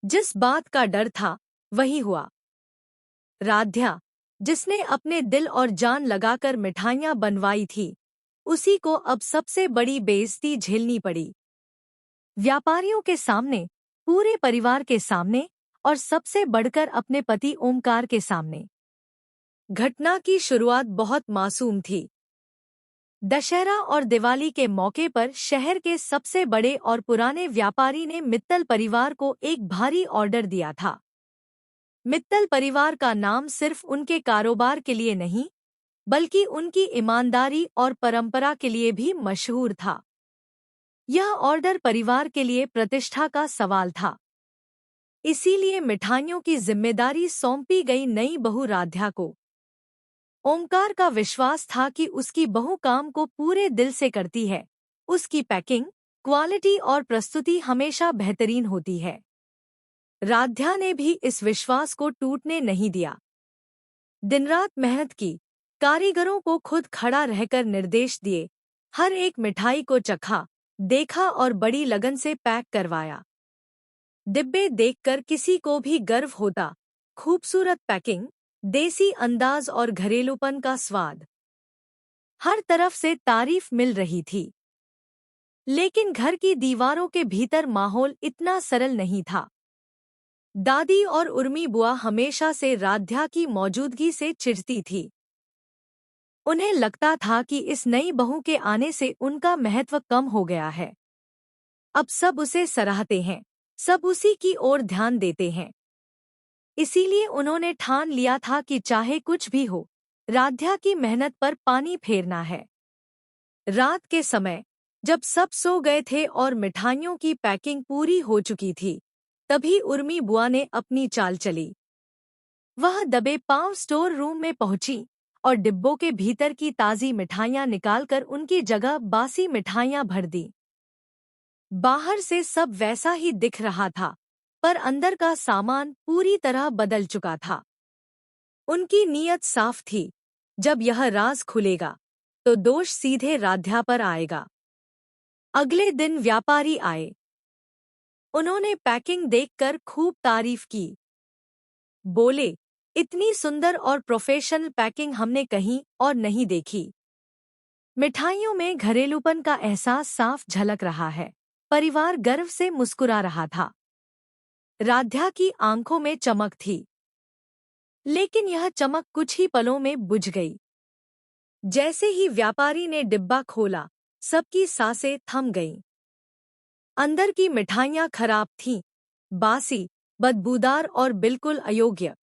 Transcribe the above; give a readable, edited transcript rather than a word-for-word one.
जिस बात का डर था वही हुआ। राध्या, जिसने अपने दिल और जान लगाकर मिठाइयाँ बनवाई थी, उसी को अब सबसे बड़ी बेइज्जती झेलनी पड़ी। व्यापारियों के सामने, पूरे परिवार के सामने और सबसे बढ़कर अपने पति ओमकार के सामने। घटना की शुरुआत बहुत मासूम थी। दशहरा और दिवाली के मौके पर शहर के सबसे बड़े और पुराने व्यापारी ने मित्तल परिवार को एक भारी ऑर्डर दिया था। मित्तल परिवार का नाम सिर्फ उनके कारोबार के लिए नहीं, बल्कि उनकी ईमानदारी और परंपरा के लिए भी मशहूर था। यह ऑर्डर परिवार के लिए प्रतिष्ठा का सवाल था। इसीलिए मिठाइयों की जिम्मेदारी सौंपी गई नई बहू राध्या को। ओमकार का विश्वास था कि उसकी बहू काम को पूरे दिल से करती है। उसकी पैकिंग, क्वालिटी और प्रस्तुति हमेशा बेहतरीन होती है। राध्या ने भी इस विश्वास को टूटने नहीं दिया। दिन-रात मेहनत की, कारीगरों को खुद खड़ा रहकर निर्देश दिए, हर एक मिठाई को चखा, देखा और बड़ी लगन से पैक करवाया। डिब्बे देखकर किसी को भी गर्व होता। खूबसूरत पैकिंग, देसी अंदाज और घरेलूपन का स्वाद, हर तरफ से तारीफ मिल रही थी। लेकिन घर की दीवारों के भीतर माहौल इतना सरल नहीं था। दादी और उर्मी बुआ हमेशा से राध्या की मौजूदगी से चिढ़ती थी। उन्हें लगता था कि इस नई बहू के आने से उनका महत्व कम हो गया है। अब सब उसे सराहते हैं, सब उसी की ओर ध्यान देते हैं। इसीलिए उन्होंने ठान लिया था कि चाहे कुछ भी हो, राध्या की मेहनत पर पानी फेरना है। रात के समय, जब सब सो गए थे और मिठाइयों की पैकिंग पूरी हो चुकी थी, तभी उर्मी बुआ ने अपनी चाल चली। वह दबे पांव स्टोर रूम में पहुंची और डिब्बों के भीतर की ताज़ी मिठाइयां निकालकर उनकी जगह बासी मिठाइयां भर दी। बाहर से सब वैसा ही दिख रहा था, पर अंदर का सामान पूरी तरह बदल चुका था। उनकी नीयत साफ थी, जब यह राज खुलेगा, तो दोष सीधे राध्या पर आएगा। अगले दिन व्यापारी आए। उन्होंने पैकिंग देखकर खूब तारीफ की। बोले, इतनी सुंदर और प्रोफेशनल पैकिंग हमने कहीं और नहीं देखी। मिठाइयों में घरेलूपन का एहसास साफ झलक रहा है। परिवार गर्व से मुस्कुरा रहा था। राध्या की आंखों में चमक थी, लेकिन यह चमक कुछ ही पलों में बुझ गई। जैसे ही व्यापारी ने डिब्बा खोला, सबकी सांसें थम गईं। अंदर की मिठाइयां खराब थीं, बासी, बदबूदार और बिल्कुल अयोग्य।